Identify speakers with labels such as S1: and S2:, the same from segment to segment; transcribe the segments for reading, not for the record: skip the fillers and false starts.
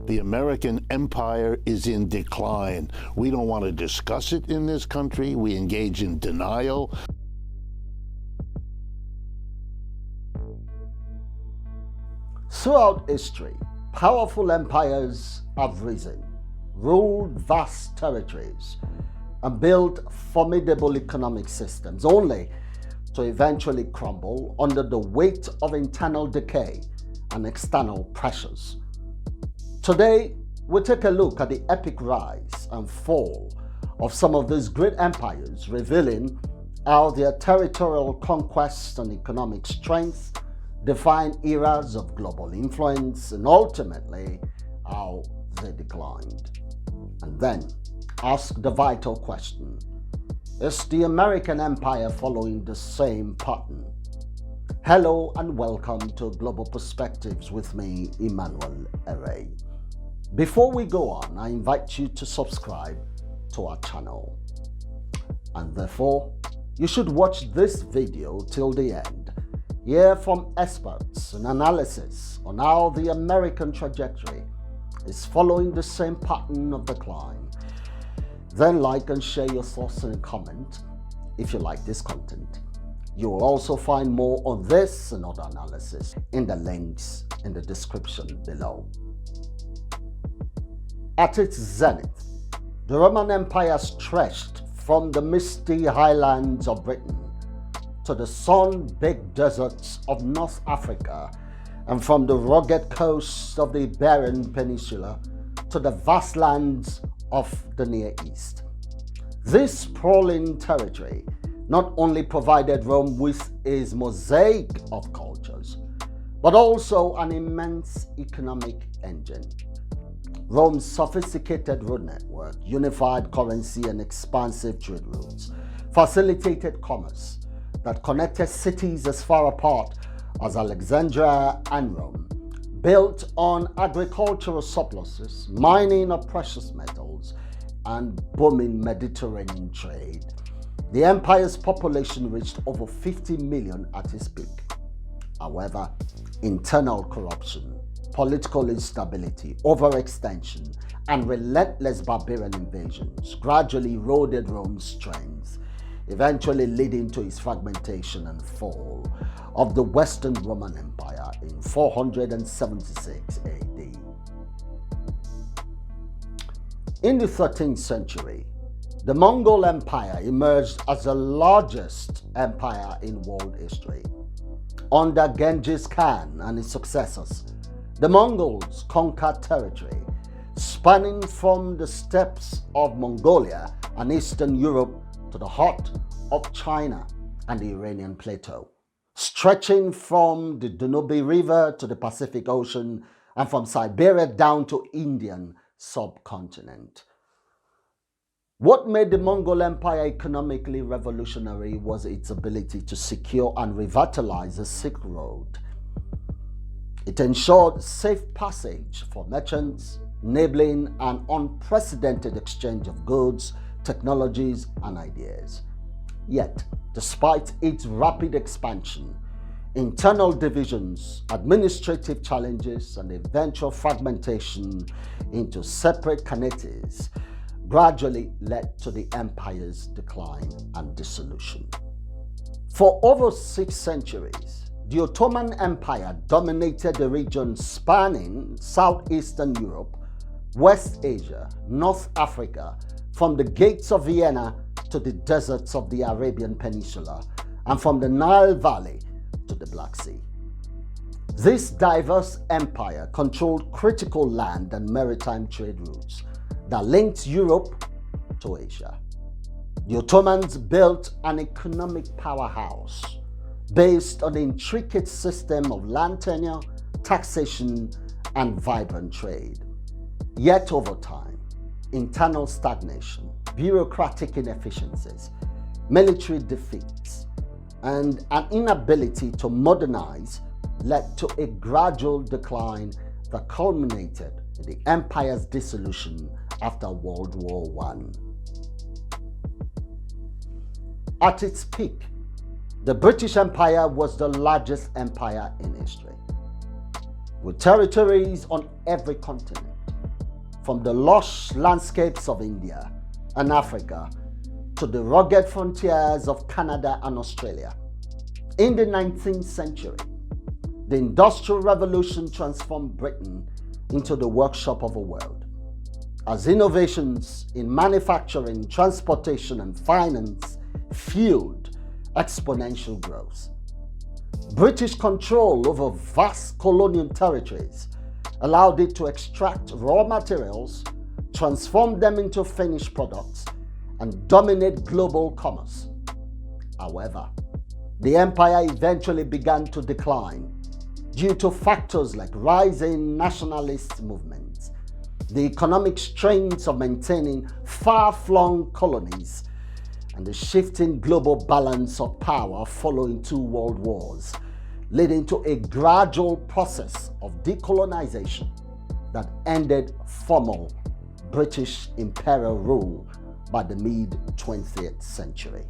S1: The American empire is in decline. We don't want to discuss it in this country. We engage in denial.
S2: Throughout history, powerful empires have risen, ruled vast territories, and built formidable economic systems, only to eventually crumble under the weight of internal decay and external pressures. Today, we'll take a look at the epic rise and fall of some of these great empires, revealing how their territorial conquests and economic strength define eras of global influence, and ultimately how they declined. And then ask the vital question: is the American empire following the same pattern? Hello and welcome to Global Perspectives with me, Emmanuel Ereyi. Before we go on, I invite you to subscribe to our channel. And therefore, you should watch this video till the end. Hear from experts and analysis on how the American trajectory is following the same pattern of decline. Then like and share your thoughts and comment if you like this content. You will also find more on this and other analysis in the links in the description below. At its zenith, the Roman Empire stretched from the misty highlands of Britain to the sun-baked deserts of North Africa, and from the rugged coasts of the Iberian Peninsula to the vast lands of the Near East. This sprawling territory not only provided Rome with its mosaic of cultures, but also an immense economic engine. Rome's sophisticated road network, unified currency, and expansive trade routes facilitated commerce that connected cities as far apart as Alexandria and Rome, built on agricultural surpluses, mining of precious metals, and booming Mediterranean trade. The empire's population reached over 50 million at its peak. However, internal corruption, political instability, overextension, and relentless barbarian invasions gradually eroded Rome's strength, eventually leading to its fragmentation and fall of the Western Roman Empire in 476 AD. In the 13th century, the Mongol Empire emerged as the largest empire in world history. Under Genghis Khan and his successors, the Mongols conquered territory spanning from the steppes of Mongolia and Eastern Europe to the heart of China and the Iranian plateau, stretching from the Danube River to the Pacific Ocean and from Siberia down to Indian subcontinent. What made the Mongol Empire economically revolutionary was its ability to secure and revitalize the Silk Road. It ensured safe passage for merchants, enabling an unprecedented exchange of goods, technologies, and ideas. Yet, despite its rapid expansion, internal divisions, administrative challenges, and eventual fragmentation into separate khanates gradually led to the empire's decline and dissolution. For over 6 centuries, the Ottoman Empire dominated the region spanning southeastern Europe, West Asia, North Africa, from the gates of Vienna to the deserts of the Arabian Peninsula, and from the Nile Valley to the Black Sea. This diverse empire controlled critical land and maritime trade routes that linked Europe to Asia. The Ottomans built an economic powerhouse based on the intricate system of land tenure, taxation, and vibrant trade. Yet over time, internal stagnation, bureaucratic inefficiencies, military defeats, and an inability to modernize led to a gradual decline that culminated in the empire's dissolution after World War I. At its peak, the British Empire was the largest empire in history, with territories on every continent, from the lush landscapes of India and Africa to the rugged frontiers of Canada and Australia. In the 19th century, the Industrial Revolution transformed Britain into the workshop of the world, as innovations in manufacturing, transportation, and finance fueled exponential growth. British control over vast colonial territories allowed it to extract raw materials, transform them into finished products, and dominate global commerce. However, the empire eventually began to decline due to factors like rising nationalist movements, the economic strains of maintaining far-flung colonies, and the shifting global balance of power following two world wars, leading to a gradual process of decolonization that ended formal British imperial rule by the mid-20th century.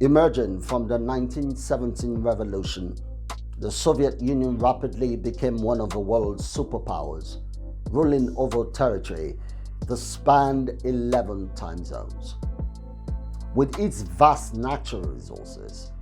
S2: Emerging from the 1917 revolution, the Soviet Union rapidly became one of the world's superpowers, ruling over territory that spanned 11 time zones. With its vast natural resources,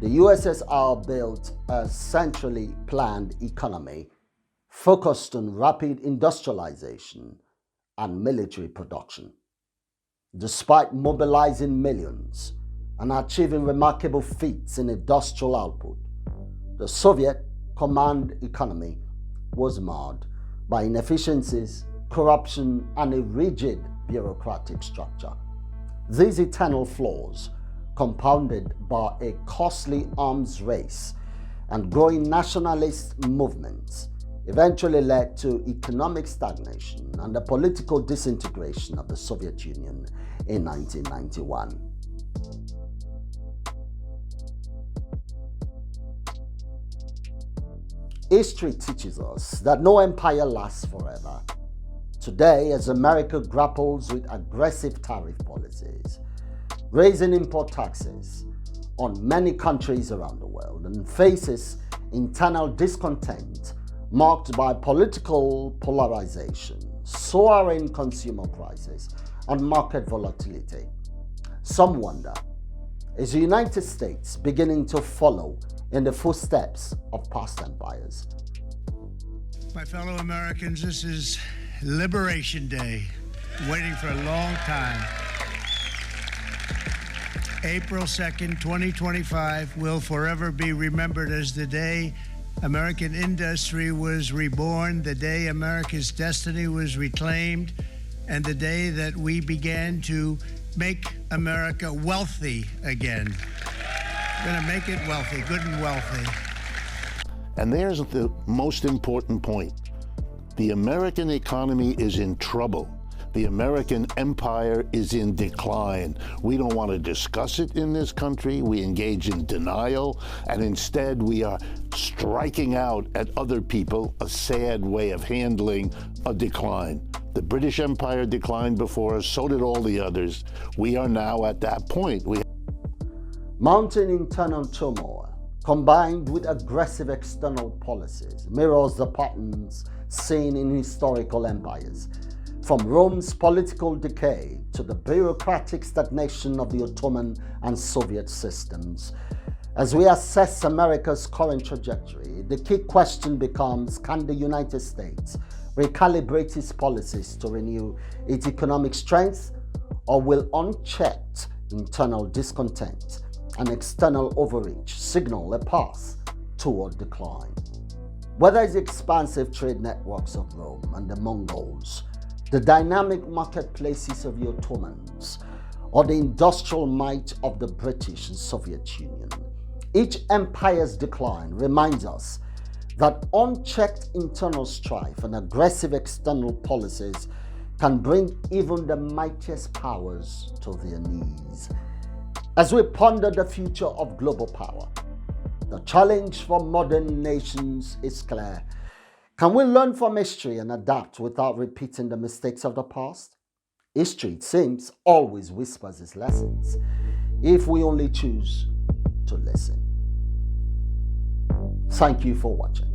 S2: the USSR built a centrally planned economy focused on rapid industrialization and military production. Despite mobilizing millions and achieving remarkable feats in industrial output, the Soviet command economy was marred by inefficiencies, corruption, and a rigid bureaucratic structure. These eternal flaws, compounded by a costly arms race and growing nationalist movements, eventually led to economic stagnation and the political disintegration of the Soviet Union in 1991. History teaches us that no empire lasts forever. Today, as America grapples with aggressive tariff policies, raising import taxes on many countries around the world, and faces internal discontent marked by political polarization, soaring consumer prices, and market volatility, some wonder, is the United States beginning to follow in the footsteps of past empires?
S3: My fellow Americans, this is Liberation Day, waiting for a long time. April 2nd, 2025 will forever be remembered as the day American industry was reborn, the day America's destiny was reclaimed, and the day that we began to make America wealthy again. We're going to make it wealthy, good and wealthy.
S1: And there's the most important point. The American economy is in trouble. The American empire is in decline. We don't want to discuss it in this country. We engage in denial, and instead we are striking out at other people, a sad way of handling a decline. The British Empire declined before us, so did all the others. We are now at that point.
S2: Mounting internal turmoil, combined with aggressive external policies, mirrors the patterns seen in historical empires, from Rome's political decay to the bureaucratic stagnation of the Ottoman and Soviet systems. As we assess America's current trajectory, the key question becomes, can the United States recalibrate its policies to renew its economic strength, or will unchecked internal discontent and external overreach signal a path toward decline? Whether it's the expansive trade networks of Rome and the Mongols, the dynamic marketplaces of the Ottomans, or the industrial might of the British and Soviet Union, each empire's decline reminds us that unchecked internal strife and aggressive external policies can bring even the mightiest powers to their knees. As we ponder the future of global power, the challenge for modern nations is clear. Can we learn from history and adapt without repeating the mistakes of the past? History, it seems, always whispers its lessons, if we only choose to listen. Thank you for watching.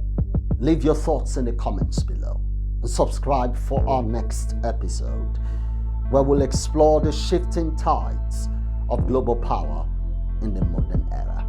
S2: Leave your thoughts in the comments below. and subscribe for our next episode, where we'll explore the shifting tides of global power in the modern era.